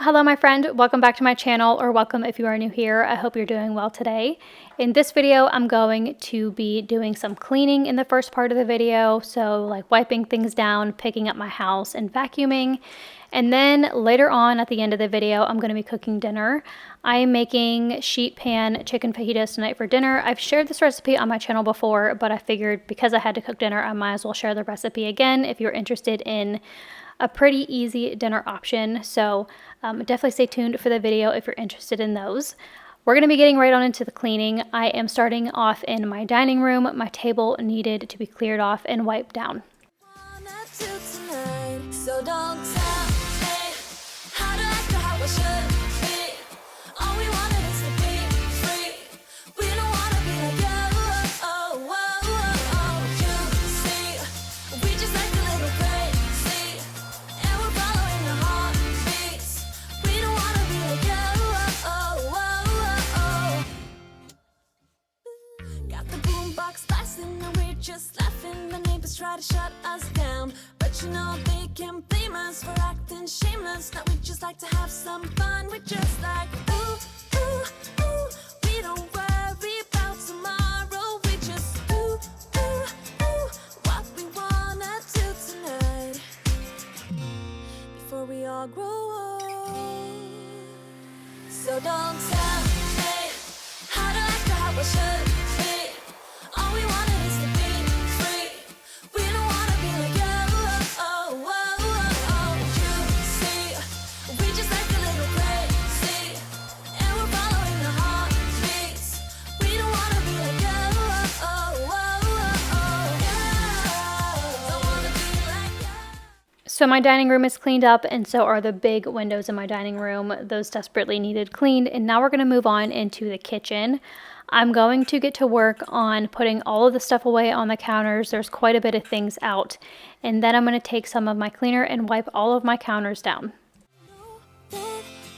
Hello my friend, welcome back to my channel, or welcome if you are new here. I hope you're doing well today. In this video, I'm going to be doing some cleaning in the first part of the video. So like wiping things down, picking up my house and vacuuming. And then later on at the end of the video, I'm going to be cooking dinner. I am making sheet pan chicken fajitas tonight for dinner. I've shared this recipe on my channel before, but I figured because I had to cook dinner, I might as well share the recipe again if you're interested in a pretty easy dinner option. So definitely stay tuned for the video if you're interested in those. We're going to be getting right on into the cleaning. I am starting off in my dining room. My table needed to be cleared off and wiped down. Just laughing, the neighbors try to shut us down, but you know they can blame us for acting shameless. That we just like to have some fun. We're just like ooh, ooh, ooh. We don't worry about tomorrow. We just ooh, ooh, ooh. What we wanna do tonight before we all grow old. So don't tell me how to act or how we should be. All we wanted is to be free. We don't wanna be like you. Oh, oh, oh, oh. You see, we just like a little crazy, and we're following the heartbeats. We don't wanna be like you. Oh, oh, oh, oh. Yeah. Don't wanna be like you. So my dining room is cleaned up, and so are the big windows in my dining room. Those desperately needed cleaned, and now we're going to move on into the kitchen. I'm going to get to work on putting all of the stuff away on the counters. There's quite a bit of things out. And then I'm going to take some of my cleaner and wipe all of my counters down.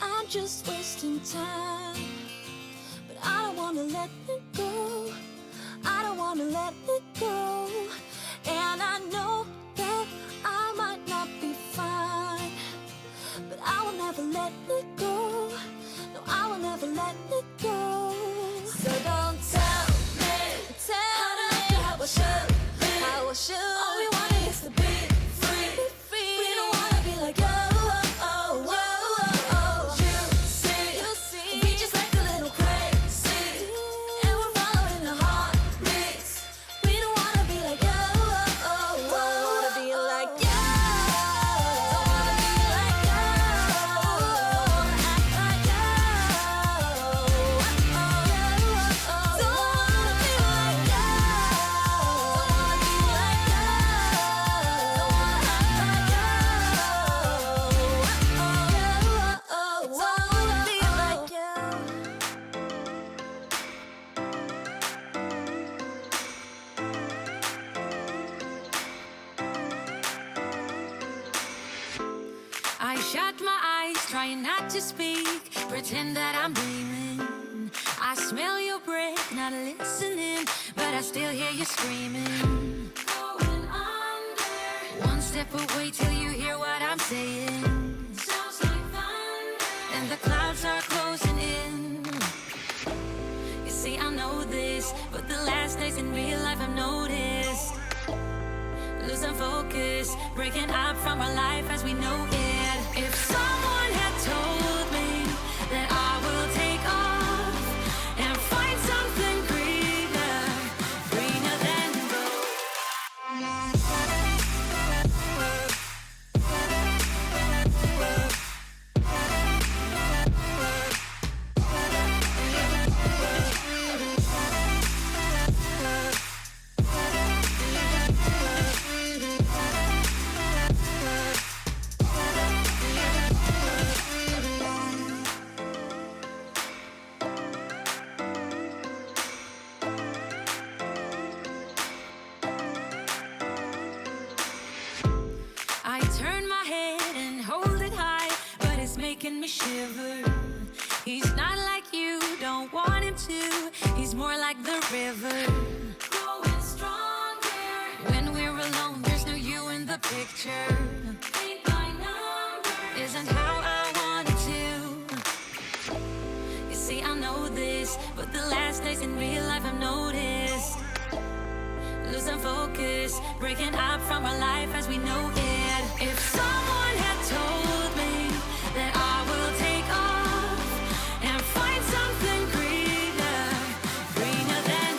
I'm just wasting time, but I don't want to let it go. I don't want to let it go. And I know that I might not be fine, but I will never let it go. No, I will never let it go. So don't tell me how I should be. How I should. All we want is to be free. We don't wanna be like you. Oh, oh, oh, oh. You see, we just like a little crazy, and we're following the heartbeats. We don't wanna be like you. Oh, oh, oh. Don't wanna be like you. Don't wanna be like you. Don't wanna act like you. I shut my eyes, trying not to speak, pretend that I'm dreaming. I smell your breath, not listening, but I still hear you screaming. Going under. One step away till you hear what I'm saying. Sounds like thunder. And the clouds are closing in. You see, I know this, but the last days in real life I've noticed. Losing focus, breaking up from our life as we know it. If someone had told me that I will take off and find something greener, greener than gold. I turn my head and hold it high, but it's making me shiver. He's not like you, don't want him to. He's more like the river, growing stronger. When we're alone, there's no you in the picture. Think my number isn't how I wanted to. this, but the last days in real life I've noticed. Losing focus, breaking up from our life as we know it. If someone had told me that I will take off and find something greener, greener than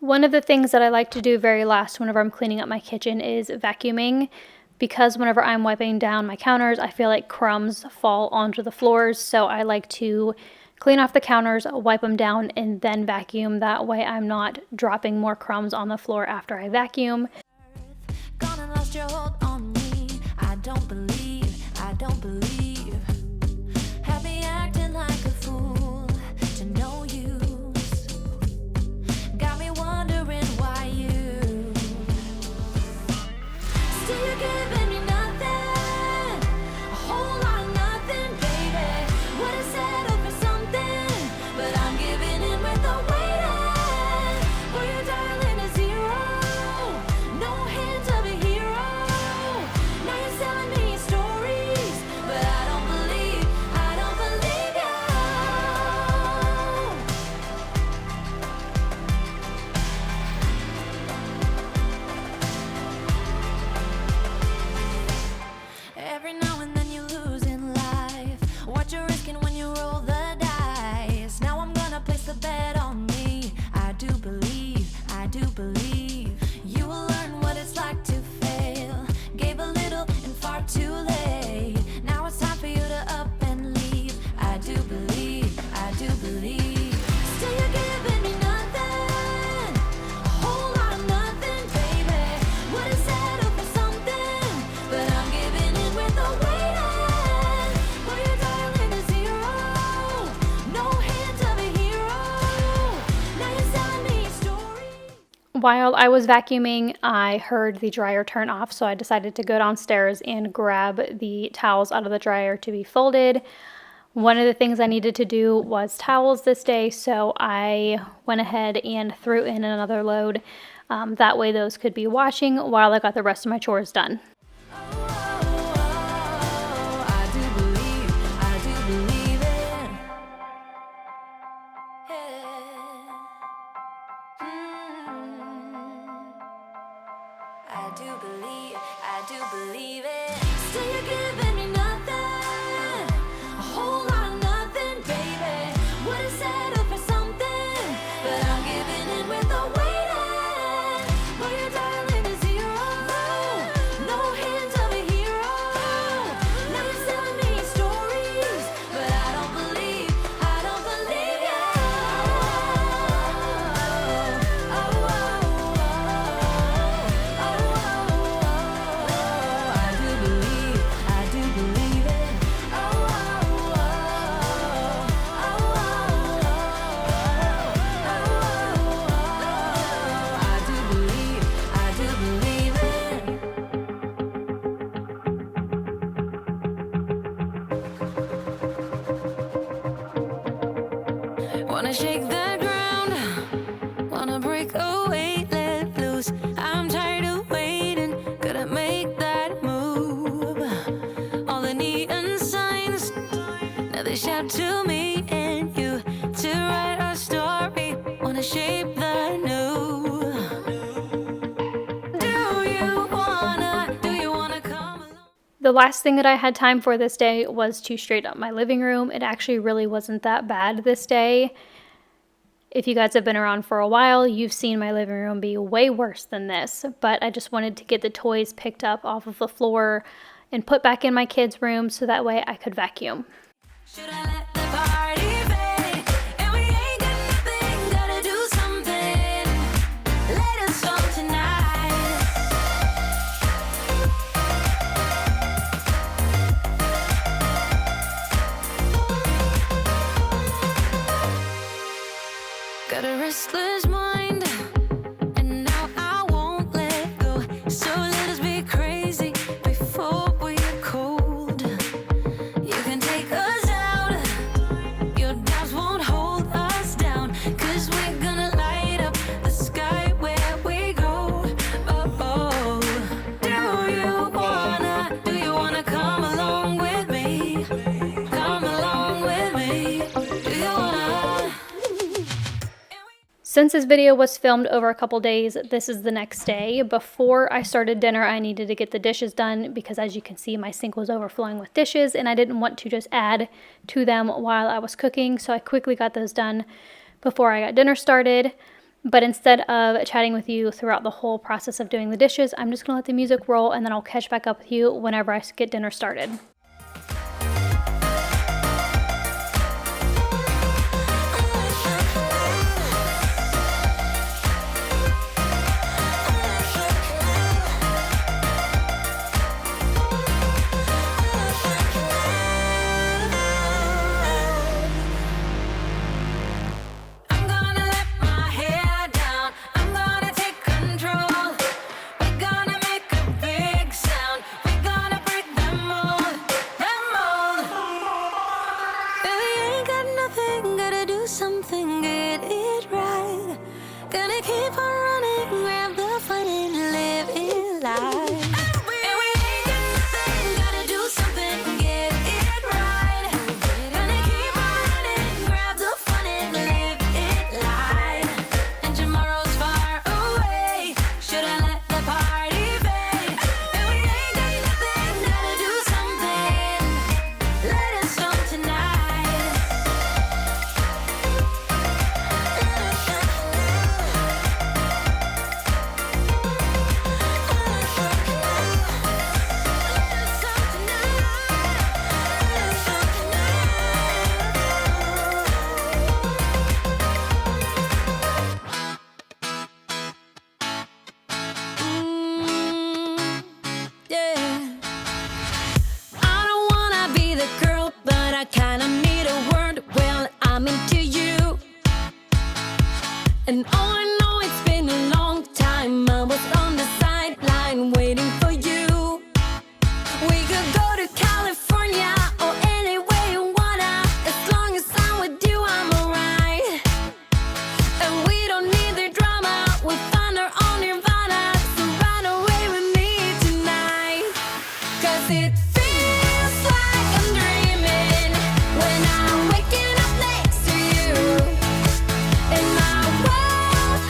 One of the things that I like to do very last whenever I'm cleaning up my kitchen is vacuuming, because whenever I'm wiping down my counters, I feel like crumbs fall onto the floors. So I like to clean off the counters, wipe them down, and then vacuum. That way I'm not dropping more crumbs on the floor after I vacuum. gone and lost your hold on me. I don't believe, have me acting like a fool to no use. Got me wondering why you still you're giving me nothing, a whole lot of nothing, baby. Would've settled for something, but I'm giving in with the waiting for your darling a zero. No hint of a hero. Now you're selling me stories, but I don't believe you. Every now and then you lose in life. What you're risking when you roll the dice. Now I'm gonna place the bet on me. I do believe you will learn what it's like to fail. Gave a little and far too late. Now it's time for you to up and leave. I do believe. Still you're giving me nothing, a whole lot of nothing, baby. Would've settled for something, but I'm giving in with the waiting for your darling a zero. No hint of a hero. Now you're selling me a story. While I was vacuuming, I heard the dryer turn off, so I decided to go downstairs and grab the towels out of the dryer to be folded. One of the things I needed to do was towels this day, so I went ahead and threw in another load. That way those could be washing while I got the rest of my chores done. I do believe it. I do believe it. Still you're giving me nothing, a whole lot of nothing, baby. Would've settled for something, but I'm giving in with the waiting for your darling a zero. No hint of a hero. Now you're selling me stories, but I don't believe you. I do believe it. I do believe it. Wanna shake the ground, wanna break away, let loose. I'm tired of waiting, gotta make that move. All the neon signs, now they shout to me and you to write our story. Wanna shape the new. Do you wanna come along? The last thing that I had time for this day was to straighten up my living room. It actually really wasn't that bad this day. If you guys have been around for a while, you've seen my living room be way worse than this, but I just wanted to get the toys picked up off of the floor and put back in my kids' room so that way I could vacuum. Should I let the party fade? And we ain't got nothing, gotta do something. got a restless mind, and now I won't let go. So let us be crazy before we're cold. You can take us out, your doubts won't hold us down, 'cause we're gonna light up the sky where we go. Oh, oh. Do you wanna come along with me? Come along with me. Do you wanna? Since this video was filmed over a couple days, this is the next day. Before I started dinner, I needed to get the dishes done because, as you can see, my sink was overflowing with dishes and I didn't want to just add to them while I was cooking. So I quickly got those done before I got dinner started. But instead of chatting with you throughout the whole process of doing the dishes, I'm just gonna let the music roll and then I'll catch back up with you whenever I get dinner started. Something, get it right. Gonna keep on running, grab the fun and live it life. And we ain't got nothing, gotta do something, get it right. Gonna keep on running, grab the fun and live it life. And tomorrow's far away, should I let the party fade? And we ain't got nothing, gotta do something, let it snow tonight. And all I know, it's been a long time. I was on the sideline waiting for you. We could go to California or anywhere you wanna. As long as I'm with you, I'm alright. And we don't need the drama, we'll find our own nirvana. So run away with me tonight. 'Cause it feels like I'm dreaming when I'm waking up next to you. And my world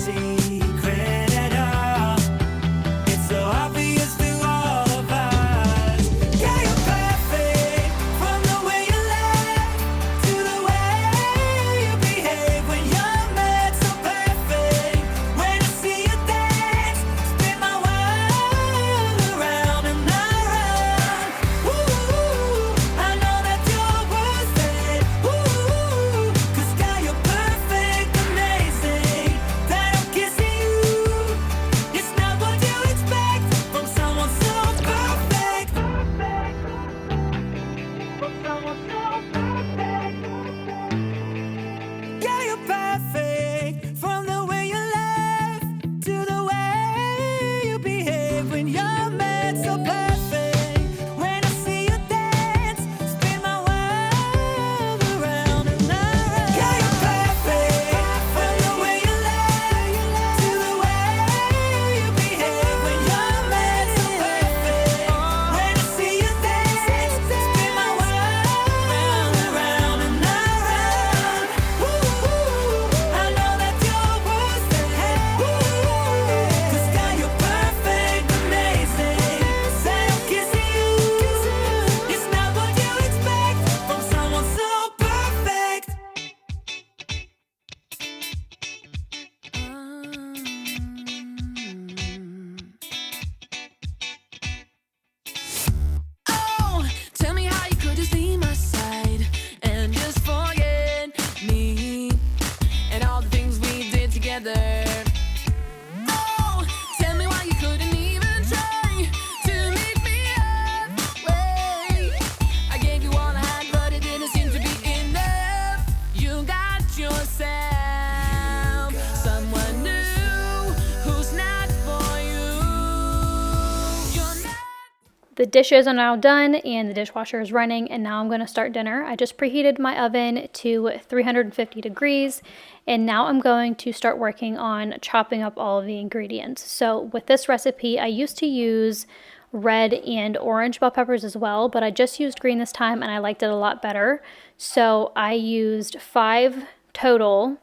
secret at all. It's so obvious to all of us. Yeah, you're perfect, from the way you laugh to the way you behave when you're mad. So perfect, when I see you dance, spin my world around and around. Ooh, I know that you're worth it. Ooh, 'cause girl, you're perfect, amazing. That I'm kissing you, it's not what you expect from someone so perfect. From someone so perfect. Yeah, you're perfect, from the way you laugh to the way you behave when you're mad. So perfect, when I see you dance, spin my world around and around. Yeah, you're perfect, from the way you laugh to the way you behave when you're mad. So perfect, when I see you dance, spin my world around and around. Ooh, I know that you're worth it. Ooh, 'cause girl, you're perfect, amazing. That I'm kissing you, it's not what you expect from someone so perfect. Oh, tell me how you could just leave my side and just forget me and all the things we did together. Oh, tell me why you couldn't even try to meet me halfway. I gave you all I had, but it didn't seem to be enough. You got yourself someone new who's not for you. You're not. The dishes are now done and the dishwasher is running, and now I'm going to start dinner. I just preheated my oven to 350 degrees, and now I'm going to start working on chopping up all of the ingredients. So with this recipe, I used to use red and orange bell peppers as well, but I just used green this time and I liked it a lot better. So I used 5 total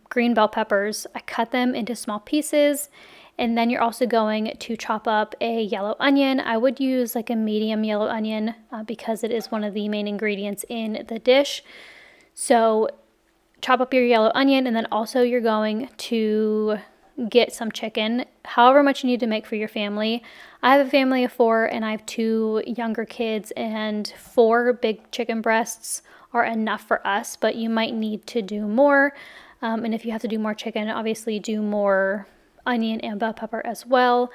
green bell peppers. I cut them into small pieces. And then you're also going to chop up a yellow onion. I would use like a medium yellow onion because it is one of the main ingredients in the dish. So chop up your yellow onion, and then also you're going to get some chicken, however much you need to make for your family. I have a family of 4 and I have 2 younger kids, and 4 big chicken breasts are enough for us, but you might need to do more. And if you have to do more chicken, obviously do more onion and bell pepper as well.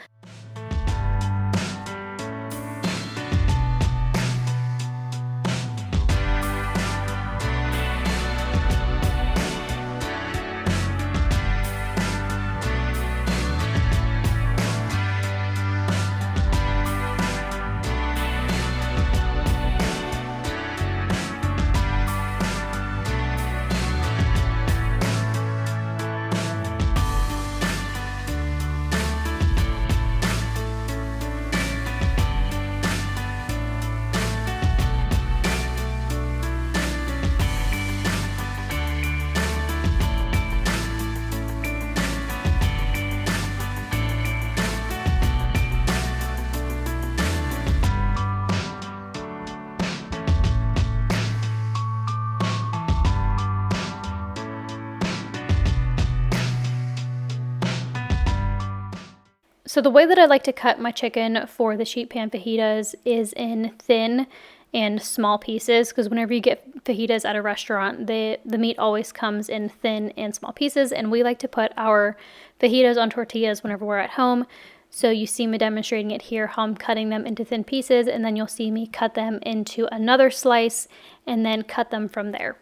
So the way that I like to cut my chicken for the sheet pan fajitas is in thin and small pieces, because whenever you get fajitas at a restaurant, the meat always comes in thin and small pieces, and we like to put our fajitas on tortillas whenever we're at home. So you see me demonstrating it here, how I'm cutting them into thin pieces, and then you'll see me cut them into another slice and then cut them from there.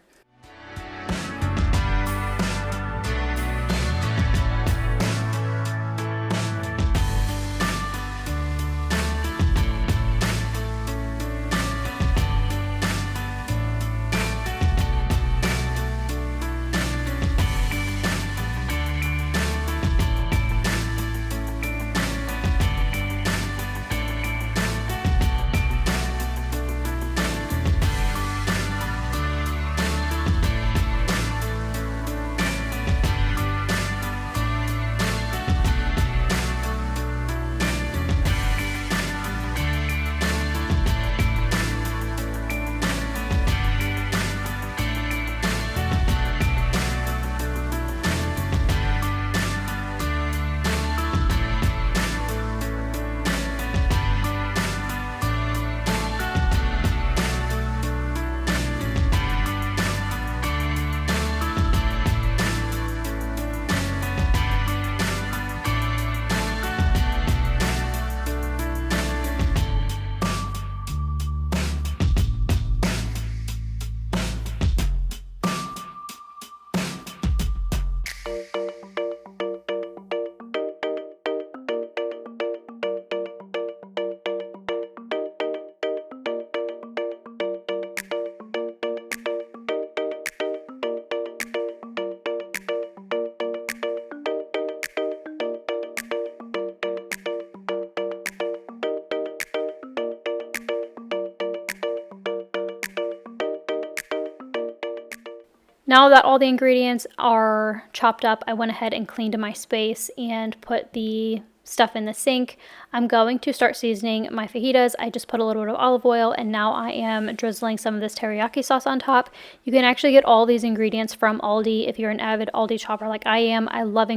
Now that all the ingredients are chopped up, I went ahead and cleaned my space and put the stuff in the sink. I'm going to start seasoning my fajitas. I just put a little bit of olive oil, and now I am drizzling some of this teriyaki sauce on top. You can actually get all these ingredients from Aldi if you're an avid Aldi shopper like I am. I love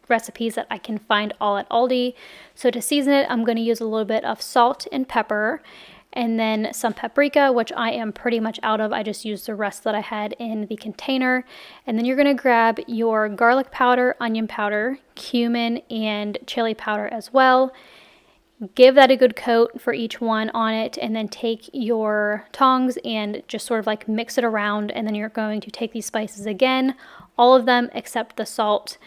recipes that I can find all at Aldi. So to season it, I'm going to use a little bit of salt and pepper, and then some paprika, which I am pretty much out of. I just used the rest that I had in the container. And then you're going to grab your garlic powder, onion powder, cumin, and chili powder as well. Give that a good coat for each one on it, and then take your tongs and just sort of like mix it around. And then you're going to take these spices again, all of them except the salt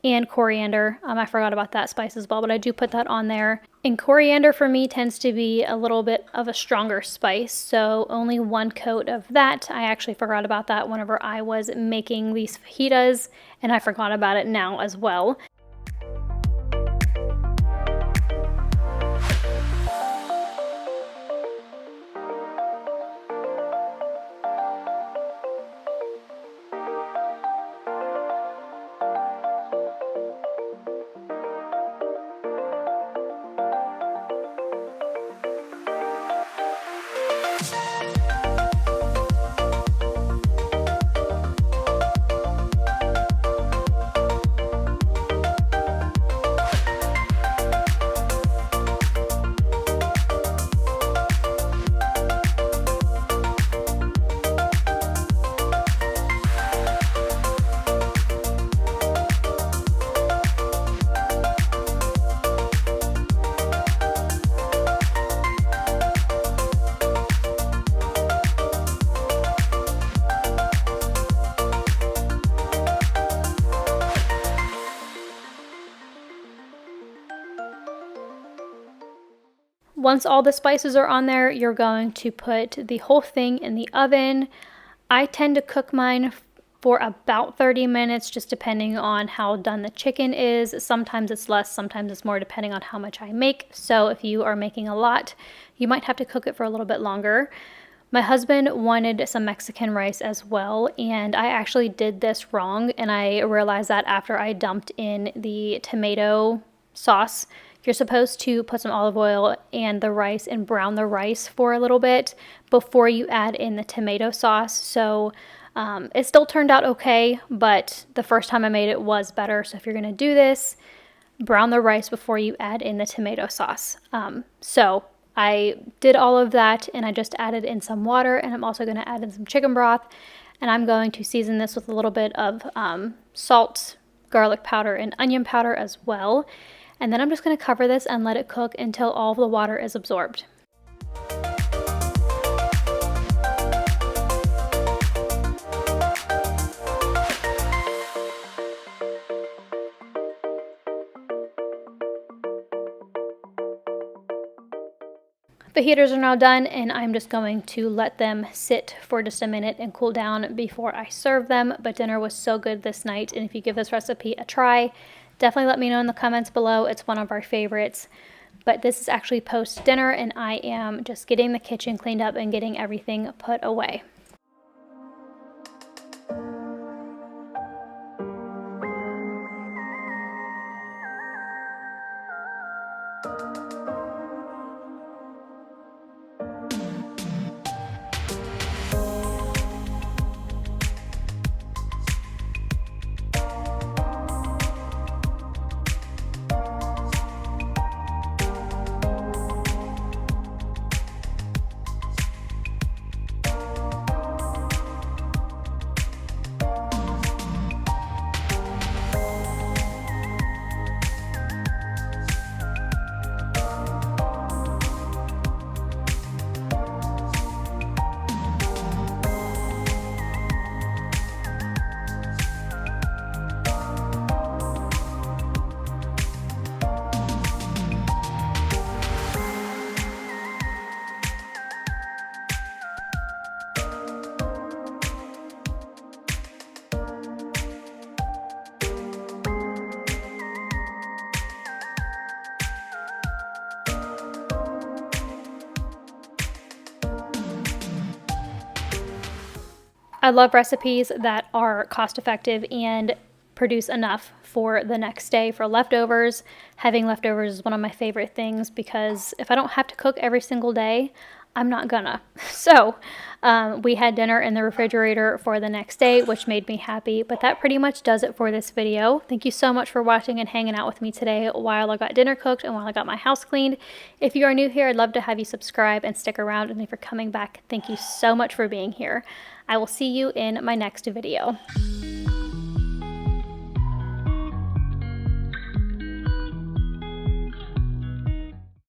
and coriander. I forgot about that spice as well, but I do put that on there. And coriander for me tends to be a little bit of a stronger spice, so only one coat of that. I actually forgot about that whenever I was making these fajitas, and I forgot about it now as well. Once all the spices are on there, you're going to put the whole thing in the oven. I tend to cook mine for about 30 minutes, just depending on how done the chicken is. Sometimes it's less, sometimes it's more, depending on how much I make. So if you are making a lot, you might have to cook it for a little bit longer. My husband wanted some Mexican rice as well, and I actually did this wrong, and I realized that after I dumped in the tomato sauce. You're supposed to put some olive oil and the rice and brown the rice for a little bit before you add in the tomato sauce. So it still turned out okay, but the first time I made it was better. So if you're going to do this, brown the rice before you add in the tomato sauce. So I did all of that, and I just added in some water, and I'm also going to add in some chicken broth, and I'm going to season this with a little bit of salt, garlic powder, and onion powder as well. And then I'm just going to cover this and let it cook until all of the water is absorbed. The heaters are now done, and I'm just going to let them sit for just a minute and cool down before I serve them. But dinner was so good this night, and if you give this recipe a try, definitely let me know in the comments below. It's one of our favorites. But this is actually post dinner, and I am just getting the kitchen cleaned up and getting everything put away. I love recipes that are cost effective and produce enough for the next day for leftovers. Having leftovers is one of my favorite things because if I don't have to cook every single day, I'm not gonna. So we had dinner in the refrigerator for the next day, which made me happy. But that pretty much does it for this video. Thank you so much for watching and hanging out with me today while I got dinner cooked and while I got my house cleaned. If you are new here, I'd love to have you subscribe and stick around. And if you're coming back, thank you so much for being here. I will see you in my next video.